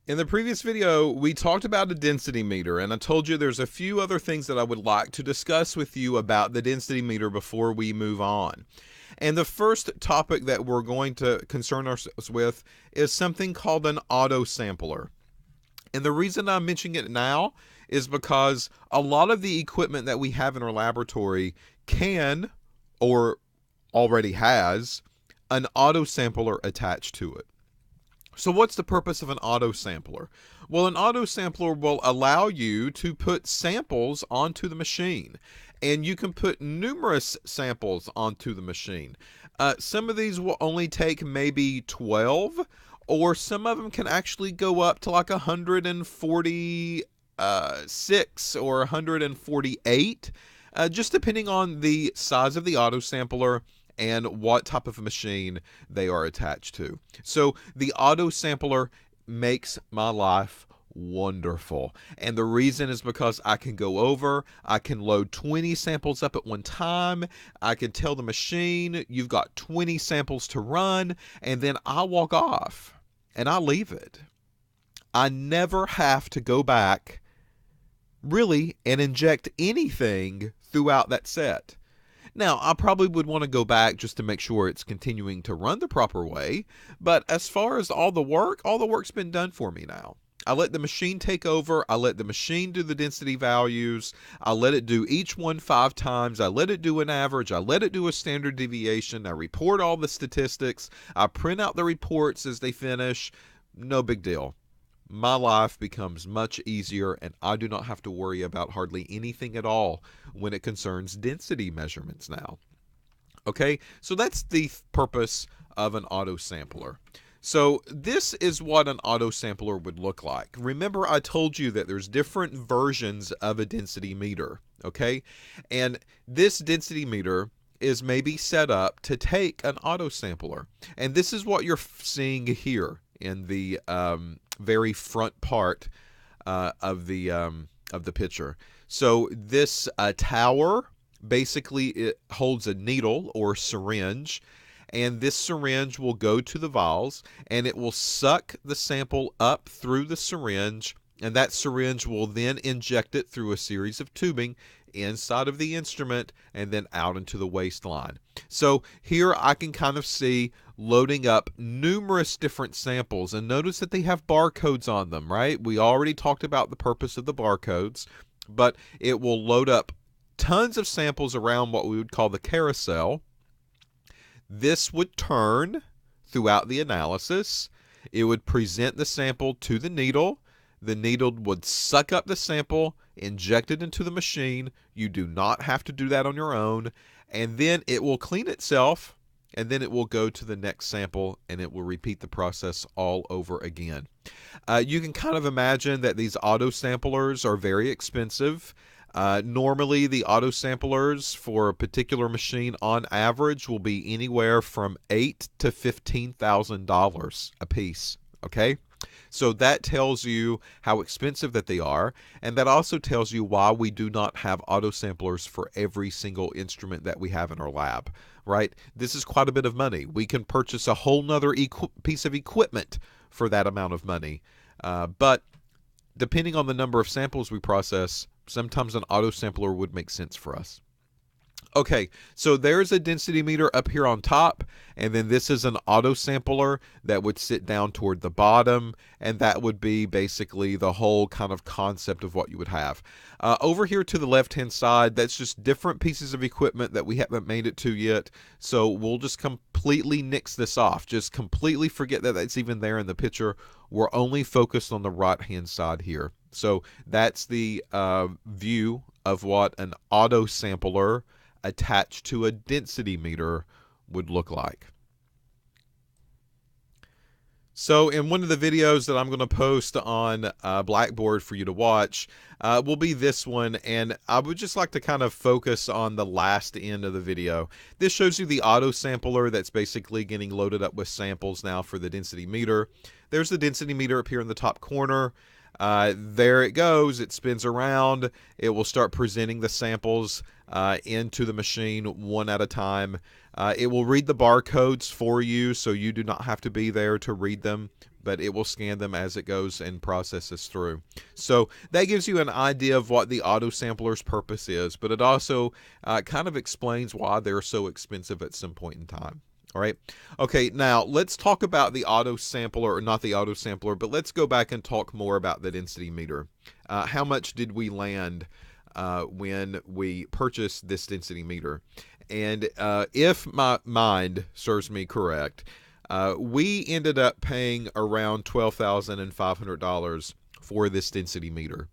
In the previous video, we talked about a density meter, and I told you there's a few other things that I would like to discuss with you about the density meter before we move on. And the first topic that we're going to concern ourselves with is something called an auto sampler. And the reason I'm mentioning it now is because a lot of the equipment that we have in our laboratory can, or already has, an auto sampler attached to it. So what's the purpose of an auto sampler? Well, an auto sampler will allow you to put samples onto the machine, and you can put numerous samples onto the machine. Some of these will only take maybe 12, or some of them can actually go up to like 146 or 148, just depending on the size of the auto sampler and what type of machine they are attached to. So the auto sampler makes my life wonderful. And the reason is because I can go over, I can load 20 samples up at one time, I can tell the machine, you've got 20 samples to run, and then I walk off and I leave it. I never have to go back really and inject anything throughout that set. Now, I probably would want to go back just to make sure it's continuing to run the proper way, but as far as all the work's been done for me now. I let the machine take over, I let the machine do the density values, I let it do each one 5 times, I let it do an average, I let it do a standard deviation, I report all the statistics, I print out the reports as they finish. No big deal. My life becomes much easier, and I do not have to worry about hardly anything at all when it concerns density measurements now. Okay, so that's the purpose of an auto sampler. So this is what an auto sampler would look like. Remember, I told you that there's different versions of a density meter, okay? And this density meter is maybe set up to take an auto sampler. And this is what you're seeing here in the very front part of the picture. So this tower basically it holds a needle or syringe, and this syringe will go to the vials and it will suck the sample up through the syringe, and that syringe will then inject it through a series of tubing inside of the instrument and then out into the waistline. So here I can kind of see loading up numerous different samples, and notice that they have barcodes on them, right? We already talked about the purpose of the barcodes, but it will load up tons of samples around what we would call the carousel. This would turn throughout the analysis. It would present the sample to the needle. The needle would suck up the sample, inject it into the machine. You do not have to do that on your own. And then it will clean itself, and then it will go to the next sample, and it will repeat the process all over again. You can kind of imagine that these auto samplers are very expensive. Normally, the auto samplers for a particular machine on average will be anywhere from $8,000 to $15,000 a piece. Okay? So that tells you how expensive that they are, and that also tells you why we do not have auto samplers for every single instrument that we have in our lab, right? This is quite a bit of money. We can purchase a whole nother piece of equipment for that amount of money, but depending on the number of samples we process, sometimes an auto sampler would make sense for us. Okay, so there's a density meter up here on top, and then this is an auto sampler that would sit down toward the bottom, and that would be basically the whole kind of concept of what you would have. Over here to the left-hand side, that's just different pieces of equipment that we haven't made it to yet, so we'll just completely nix this off. Just completely forget that that's even there in the picture. We're only focused on the right-hand side here. So that's the view of what an auto sampler attached to a density meter would look like. So in one of the videos that I'm going to post on Blackboard for you to watch will be this one, and I would just like to kind of focus on the last end of the video. This shows you the auto sampler that's basically getting loaded up with samples now for the density meter. There's the density meter up here in the top corner. There it goes. It spins around. It will start presenting the samples into the machine one at a time. It will read the barcodes for you, so you do not have to be there to read them. but it will scan them as it goes and processes through. So that gives you an idea of what the auto sampler's purpose is, but it also kind of explains why they're so expensive at some point in time. All right. Okay, now let's talk about the auto sampler, or not the auto sampler, but let's go back and talk more about the density meter. How much did we land when we purchased this density meter? And if my mind serves me correct, we ended up paying around $12,500 for this density meter.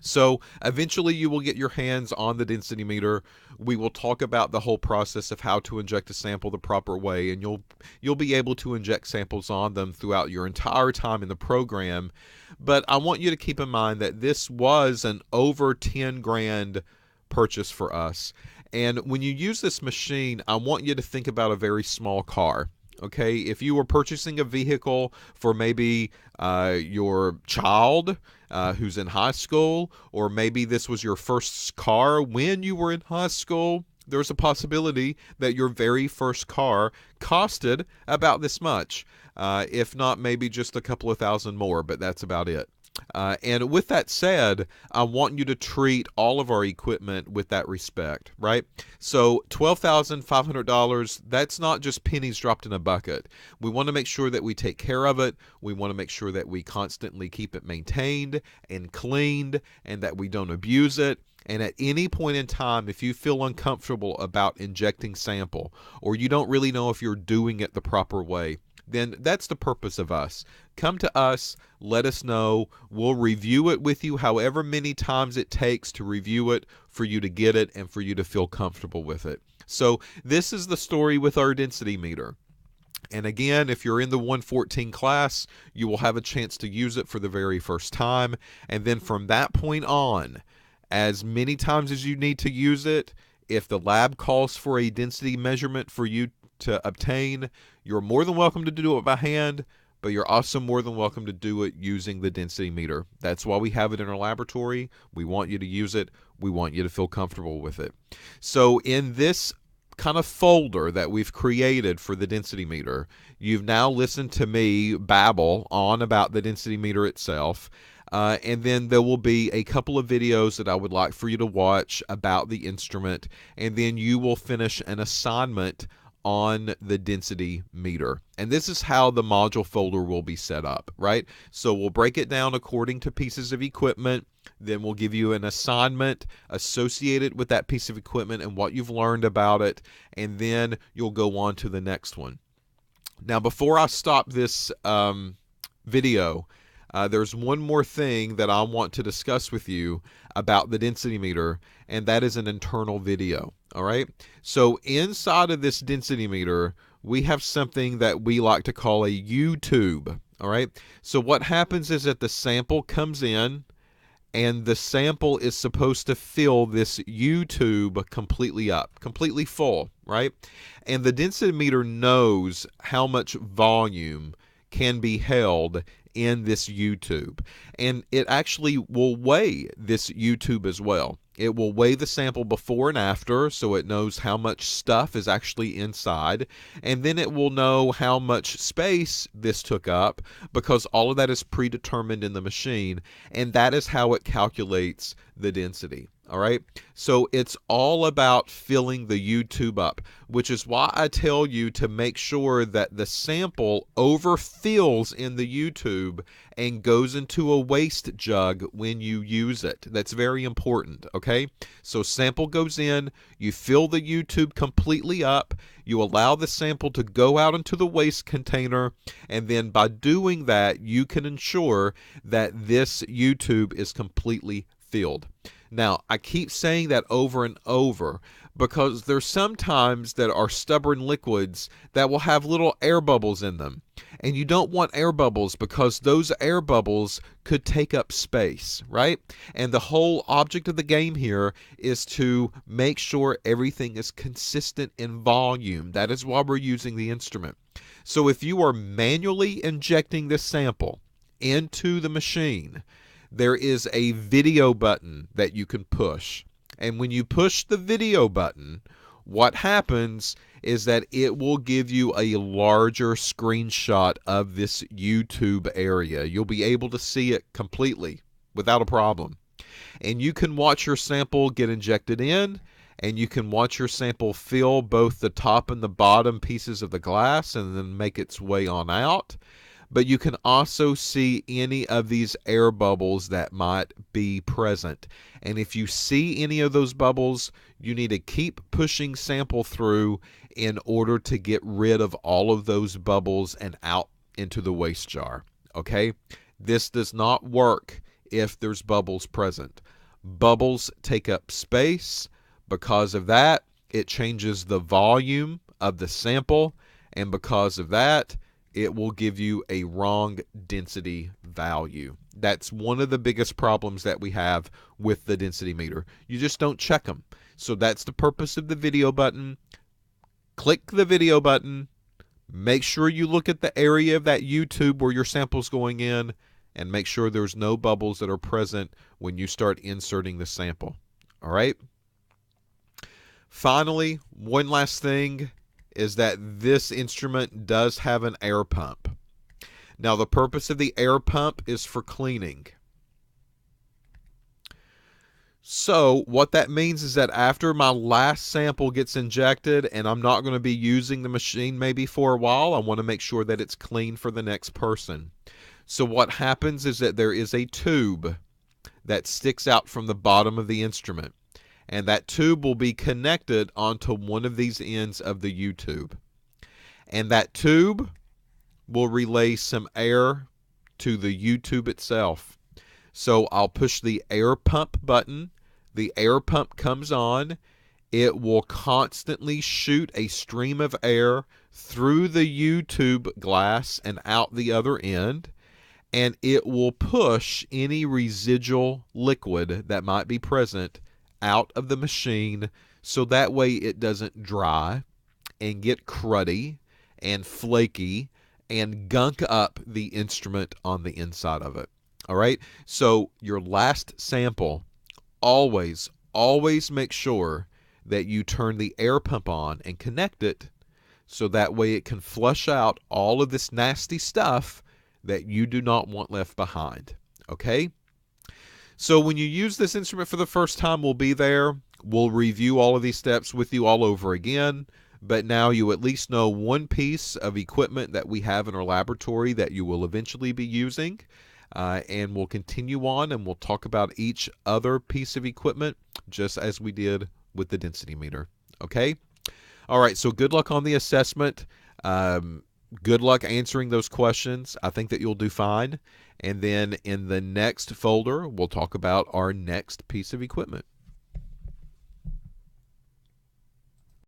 So eventually you will get your hands on the density meter. We will talk about the whole process of how to inject a sample the proper way, and you'll be able to inject samples on them throughout your entire time in the program. But I want you to keep in mind that this was an over 10 grand purchase for us. And when you use this machine, I want you to think about a very small car. Okay, if you were purchasing a vehicle for maybe your child who's in high school, or maybe this was your first car when you were in high school, there's a possibility that your very first car costed about this much. If not, maybe just a couple of thousand more, but that's about it. And with that said, I want you to treat all of our equipment with that respect, right? So $12,500, that's not just pennies dropped in a bucket. We want to make sure that we take care of it. We want to make sure that we constantly keep it maintained and cleaned, and that we don't abuse it. And at any point in time, if you feel uncomfortable about injecting sample, or you don't really know if you're doing it the proper way, then that's the purpose of us. Come to us, let us know. We'll review it with you however many times it takes to review it for you to get it and for you to feel comfortable with it. So this is the story with our density meter. And again, if you're in the 114 class, you will have a chance to use it for the very first time. And then from that point on, as many times as you need to use it, if the lab calls for a density measurement for you to obtain, you're more than welcome to do it by hand, but you're also more than welcome to do it using the density meter. That's why we have it in our laboratory. We want you to use it. We want you to feel comfortable with it. So in this kind of folder that we've created for the density meter, you've now listened to me babble on about the density meter itself. And then there will be a couple of videos that I would like for you to watch about the instrument, and then you will finish an assignment on the density meter. And this is how the module folder will be set up, right? So we'll break it down according to pieces of equipment. Then we'll give you an assignment associated with that piece of equipment and what you've learned about it. And then you'll go on to the next one. Now, before I stop this video, there's one more thing that I want to discuss with you about the density meter, and that is an internal video. All right. So inside of this density meter, we have something that we like to call a U-tube. All right. So what happens is that the sample comes in, and the sample is supposed to fill this U-tube completely up, completely full, right? And the density meter knows how much volume can be held in this U-tube, and it actually will weigh this U-tube as well. It will weigh the sample before and after, so it knows how much stuff is actually inside, and then it will know how much space this took up, because all of that is predetermined in the machine, and that is how it calculates the density. All right, so it's all about filling the U-tube up, which is why I tell you to make sure that the sample overfills in the U-tube and goes into a waste jug when you use it. That's very important, okay? So sample goes in, you fill the U-tube completely up, you allow the sample to go out into the waste container, and then by doing that, you can ensure that this U-tube is completely filled. Now, I keep saying that over and over because there's sometimes that are stubborn liquids that will have little air bubbles in them. And you don't want air bubbles because those air bubbles could take up space, right? And the whole object of the game here is to make sure everything is consistent in volume. That is why we're using the instrument. So if you are manually injecting this sample into the machine, there is a video button that you can push. And when you push the video button, what happens is that it will give you a larger screenshot of this YouTube area. You'll be able to see it completely without a problem. And you can watch your sample get injected in, and you can watch your sample fill both the top and the bottom pieces of the glass and then make its way on out. But you can also see any of these air bubbles that might be present. And if you see any of those bubbles, you need to keep pushing sample through in order to get rid of all of those bubbles and out into the waste jar. Okay? This does not work if there's bubbles present. Bubbles take up space. Because of that, it changes the volume of the sample, and because of that, it will give you a wrong density value. That's one of the biggest problems that we have with the density meter. You just don't check them. So that's the purpose of the video button. Click the video button. Make sure you look at the area of that YouTube where your sample's going in, and make sure there's no bubbles that are present when you start inserting the sample. All right? Finally, one last thing is that this instrument does have an air pump. Now, the purpose of the air pump is for cleaning. So, what that means is that after my last sample gets injected and I'm not going to be using the machine maybe for a while, I want to make sure that it's clean for the next person. So, what happens is that there is a tube that sticks out from the bottom of the instrument. And that tube will be connected onto one of these ends of the YouTube. And that tube will relay some air to the YouTube itself. So I'll push the air pump button. The air pump comes on. It will constantly shoot a stream of air through the YouTube glass and out the other end. And it will push any residual liquid that might be present out of the machine, so that way it doesn't dry and get cruddy and flaky and gunk up the instrument on the inside of it. All right? So your last sample, always make sure that you turn the air pump on and connect it so that way it can flush out all of this nasty stuff that you do not want left behind. Okay? So when you use this instrument for the first time, we'll be there. We'll review all of these steps with you all over again. But now you at least know one piece of equipment that we have in our laboratory that you will eventually be using. And we'll continue on and we'll talk about each other piece of equipment just as we did with the density meter. Okay? All right, so good luck on the assessment. Good luck answering those questions. I think that you'll do fine. And then in the next folder, we'll talk about our next piece of equipment.